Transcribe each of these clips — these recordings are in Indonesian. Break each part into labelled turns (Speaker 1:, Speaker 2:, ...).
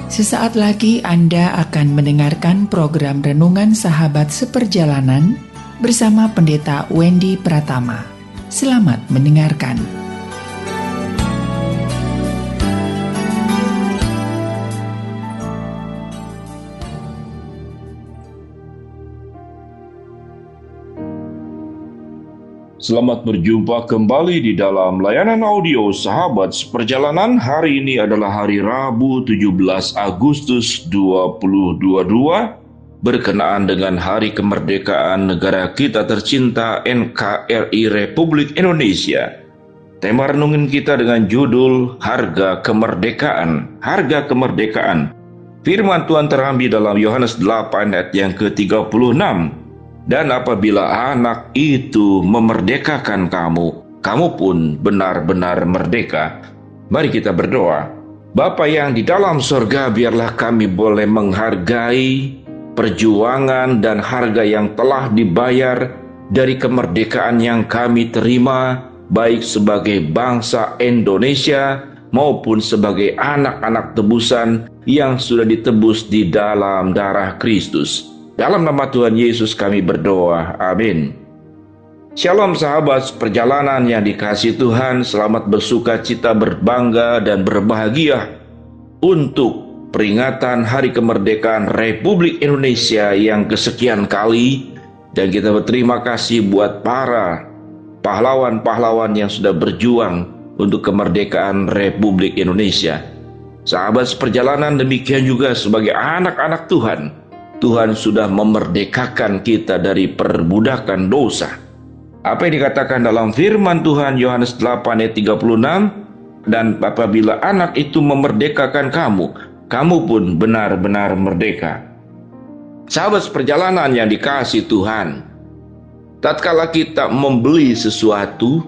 Speaker 1: Sesaat lagi Anda akan mendengarkan program Renungan Sahabat Seperjalanan bersama Pendeta Wendy Pratama. Selamat mendengarkan.
Speaker 2: Selamat berjumpa kembali di dalam layanan audio Sahabat Seperjalanan. Hari ini adalah hari Rabu 17 Agustus 2022 berkenaan dengan Hari Kemerdekaan Negara kita tercinta NKRI Republik Indonesia. Tema renungan kita dengan judul Harga Kemerdekaan. Harga Kemerdekaan. Firman Tuhan terambil dalam Yohanes 8 ayat yang ke-36. Dan apabila anak itu memerdekakan kamu, kamu pun benar-benar merdeka. Mari kita berdoa. Bapa yang di dalam sorga, biarlah kami boleh menghargai perjuangan dan harga yang telah dibayar dari kemerdekaan yang kami terima, baik sebagai bangsa Indonesia maupun sebagai anak-anak tebusan yang sudah ditebus di dalam darah Kristus. Dalam nama Tuhan Yesus kami berdoa. Amin. Shalom sahabat perjalanan yang dikasihi Tuhan. Selamat bersuka cita, berbangga dan berbahagia untuk peringatan Hari Kemerdekaan Republik Indonesia yang kesekian kali. Dan kita berterima kasih buat para pahlawan-pahlawan yang sudah berjuang untuk kemerdekaan Republik Indonesia. Sahabat seperjalanan, demikian juga sebagai anak-anak Tuhan. Tuhan sudah memerdekakan kita dari perbudakan dosa. Apa yang dikatakan dalam firman Tuhan Yohanes 8 ayat 36, dan apabila anak itu memerdekakan kamu, kamu pun benar-benar merdeka. Sahabat perjalanan yang dikasihi Tuhan, tatkala kita membeli sesuatu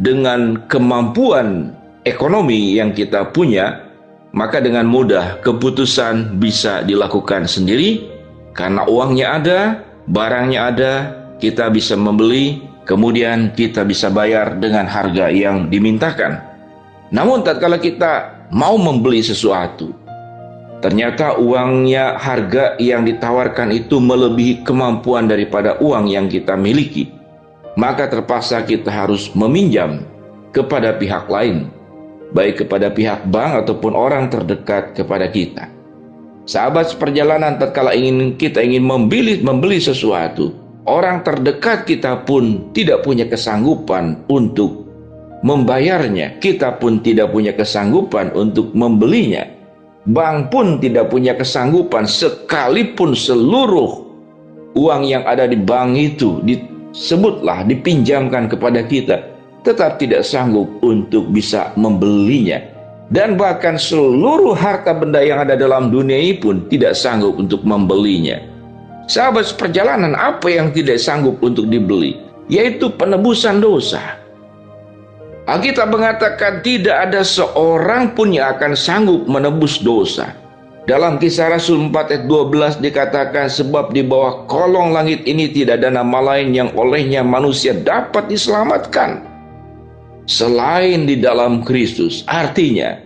Speaker 2: dengan kemampuan ekonomi yang kita punya, maka dengan mudah keputusan bisa dilakukan sendiri. Karena uangnya ada, barangnya ada, kita bisa membeli, kemudian kita bisa bayar dengan harga yang dimintakan. Namun tatkala kita mau membeli sesuatu, ternyata uangnya, harga yang ditawarkan itu melebihi kemampuan daripada uang yang kita miliki, maka terpaksa kita harus meminjam kepada pihak lain, baik kepada pihak bank ataupun orang terdekat kepada kita. Sahabat seperjalanan, tatkala kita ingin membeli sesuatu, orang terdekat kita pun tidak punya kesanggupan untuk membayarnya. Kita pun tidak punya kesanggupan untuk membelinya. Bank pun tidak punya kesanggupan, sekalipun seluruh uang yang ada di bank itu dipinjamkan kepada kita, tetap tidak sanggup untuk bisa membelinya. Dan bahkan seluruh harta benda yang ada dalam dunia ini pun tidak sanggup untuk membelinya. Sahabat seperjalanan, apa yang tidak sanggup untuk dibeli? Yaitu penebusan dosa. Alkitab mengatakan tidak ada seorang pun yang akan sanggup menebus dosa. Dalam Kisah Rasul 4 ayat 12 dikatakan, sebab di bawah kolong langit ini tidak ada nama lain yang olehnya manusia dapat diselamatkan selain di dalam Kristus. Artinya,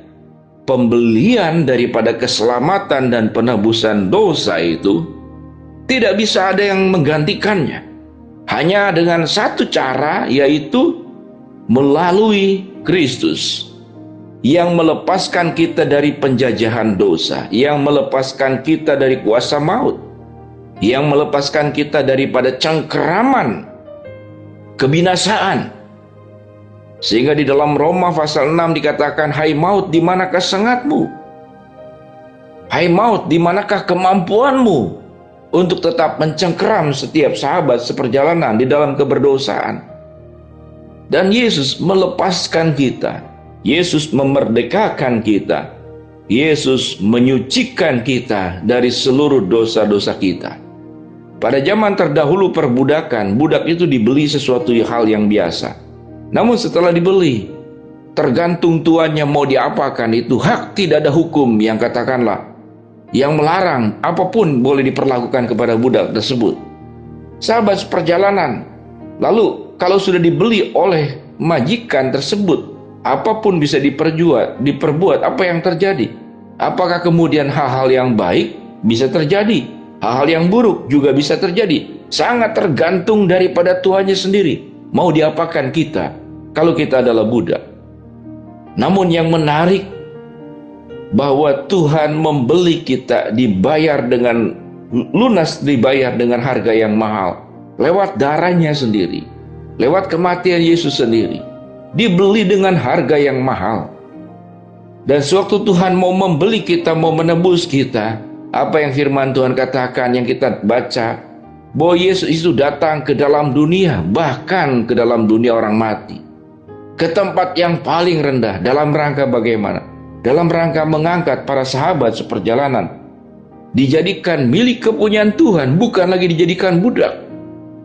Speaker 2: pembelian daripada keselamatan dan penebusan dosa itu tidak bisa ada yang menggantikannya. Hanya dengan satu cara, yaitu melalui Kristus yang melepaskan kita dari penjajahan dosa, yang melepaskan kita dari kuasa maut, yang melepaskan kita daripada cengkeraman kebinasaan. Sehingga di dalam Roma pasal 6 dikatakan, hai maut, di manakah sengatmu? Hai maut, di manakah kemampuanmu untuk tetap mencengkeram setiap sahabat seperjalanan di dalam keberdosaan? Dan Yesus melepaskan kita. Yesus memerdekakan kita. Yesus menyucikan kita dari seluruh dosa-dosa kita. Pada zaman terdahulu perbudakan, budak itu dibeli sesuatu hal yang biasa. Namun setelah dibeli, tergantung tuannya mau diapakan, itu hak, tidak ada hukum yang katakanlah yang melarang apapun boleh diperlakukan kepada budak tersebut. Sahabat seperjalanan, lalu kalau sudah dibeli oleh majikan tersebut, apapun bisa diperbuat. Apa yang terjadi? Apakah kemudian hal-hal yang baik bisa terjadi? Hal-hal yang buruk juga bisa terjadi. Sangat tergantung daripada Tuhannya sendiri. Mau diapakan kita kalau kita adalah budak? Namun yang menarik bahwa Tuhan membeli kita, dibayar dengan lunas, dibayar dengan harga yang mahal. Lewat darahnya sendiri. Lewat kematian Yesus sendiri. Dibeli dengan harga yang mahal. Dan sewaktu Tuhan mau membeli kita, mau menebus kita, apa yang firman Tuhan katakan, yang kita baca, bahwa Yesus itu datang ke dalam dunia, bahkan ke dalam dunia orang mati, ke tempat yang paling rendah. Dalam rangka bagaimana? Dalam rangka mengangkat para sahabat seperjalanan, dijadikan milik kepunyaan Tuhan, bukan lagi dijadikan budak,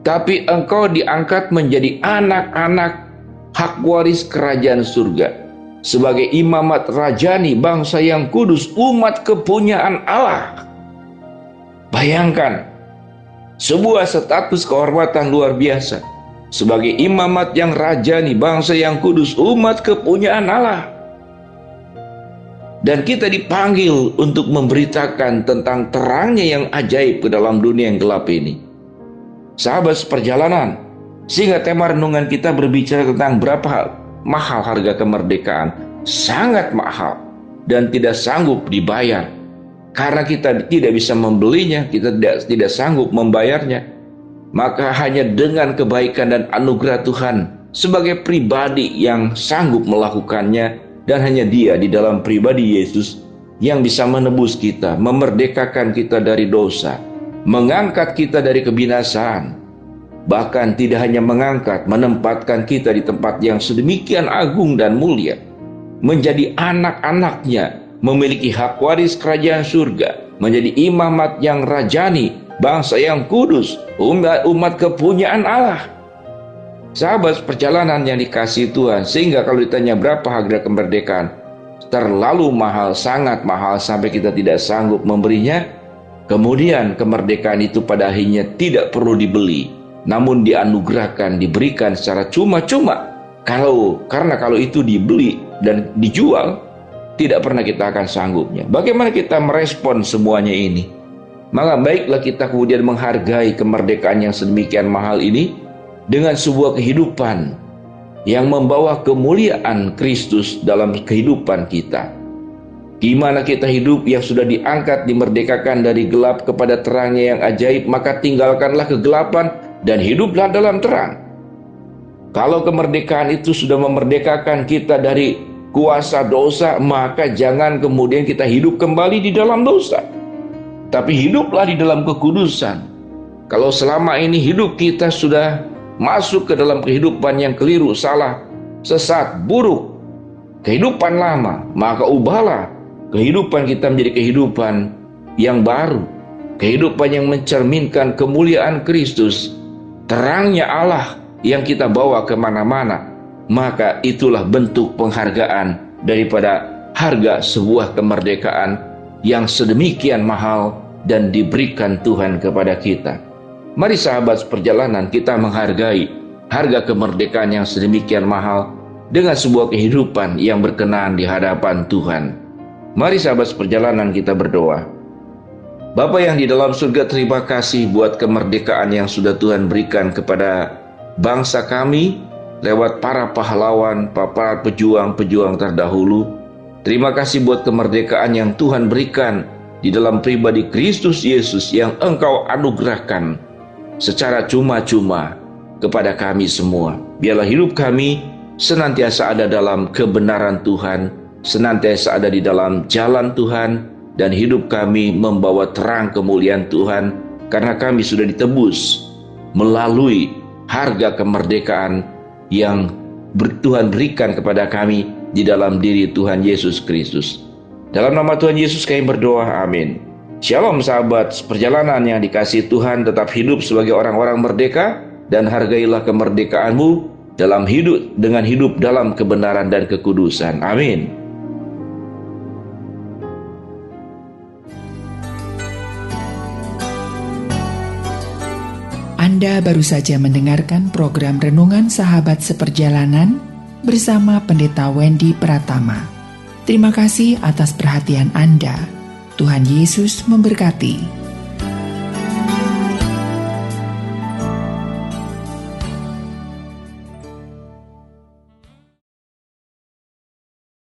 Speaker 2: tapi engkau diangkat menjadi anak-anak hak waris kerajaan surga, sebagai imamat rajani, bangsa yang kudus, umat kepunyaan Allah. Bayangkan, sebuah status kehormatan luar biasa, sebagai imamat yang rajani, bangsa yang kudus, umat kepunyaan Allah. Dan kita dipanggil untuk memberitakan tentang terangnya yang ajaib ke dalam dunia yang gelap ini. Sahabat seperjalanan, sehingga tema renungan kita berbicara tentang berapa hal. Mahal harga kemerdekaan, sangat mahal dan tidak sanggup dibayar. Karena kita tidak bisa membelinya, kita tidak sanggup membayarnya. Maka hanya dengan kebaikan dan anugerah Tuhan sebagai pribadi yang sanggup melakukannya, dan hanya Dia di dalam pribadi Yesus yang bisa menebus kita, memerdekakan kita dari dosa, mengangkat kita dari kebinasaan. Bahkan tidak hanya mengangkat, menempatkan kita di tempat yang sedemikian agung dan mulia, menjadi anak-anaknya, memiliki hak waris kerajaan surga, menjadi imamat yang rajani, bangsa yang kudus, umat kepunyaan Allah. Sahabat perjalanan yang dikasihi Tuhan, sehingga kalau ditanya berapa harga kemerdekaan, terlalu mahal, sangat mahal sampai kita tidak sanggup memberinya. Kemudian kemerdekaan itu pada akhirnya tidak perlu dibeli, namun dianugerahkan, diberikan secara cuma-cuma. Karena kalau itu dibeli dan dijual, tidak pernah kita akan sanggupnya. Bagaimana kita merespon semuanya ini? Maka baiklah kita kemudian menghargai kemerdekaan yang sedemikian mahal ini dengan sebuah kehidupan yang membawa kemuliaan Kristus dalam kehidupan kita. Di mana kita hidup yang sudah diangkat, dimerdekakan dari gelap kepada terangnya yang ajaib, maka tinggalkanlah kegelapan dan hiduplah dalam terang. Kalau kemerdekaan itu sudah memerdekakan kita dari kuasa dosa, maka jangan kemudian kita hidup kembali di dalam dosa, tapi hiduplah di dalam kekudusan. Kalau selama ini hidup kita sudah masuk ke dalam kehidupan yang keliru, salah, sesat, buruk, kehidupan lama, maka ubahlah kehidupan kita menjadi kehidupan yang baru, kehidupan yang mencerminkan kemuliaan Kristus, terangnya Allah yang kita bawa kemana-mana. Maka itulah bentuk penghargaan daripada harga sebuah kemerdekaan yang sedemikian mahal dan diberikan Tuhan kepada kita. Mari sahabat perjalanan, kita menghargai harga kemerdekaan yang sedemikian mahal dengan sebuah kehidupan yang berkenan di hadapan Tuhan. Mari sahabat perjalanan, kita berdoa. Bapa yang di dalam surga, terima kasih buat kemerdekaan yang sudah Tuhan berikan kepada bangsa kami lewat para pahlawan, para pejuang-pejuang terdahulu. Terima kasih buat kemerdekaan yang Tuhan berikan di dalam pribadi Kristus Yesus yang Engkau anugerahkan secara cuma-cuma kepada kami semua. Biarlah hidup kami senantiasa ada dalam kebenaran Tuhan, senantiasa ada di dalam jalan Tuhan, dan hidup kami membawa terang kemuliaan Tuhan, karena kami sudah ditebus melalui harga kemerdekaan yang Tuhan berikan kepada kami di dalam diri Tuhan Yesus Kristus. Dalam nama Tuhan Yesus kami berdoa, amin. Shalom sahabat perjalanan yang dikasihi Tuhan, tetap hidup sebagai orang-orang merdeka dan hargailah kemerdekaanmu dengan hidup dalam kebenaran dan kekudusan. Amin.
Speaker 1: Anda baru saja mendengarkan program Renungan Sahabat Seperjalanan bersama Pendeta Wendy Pratama. Terima kasih atas perhatian Anda. Tuhan Yesus memberkati.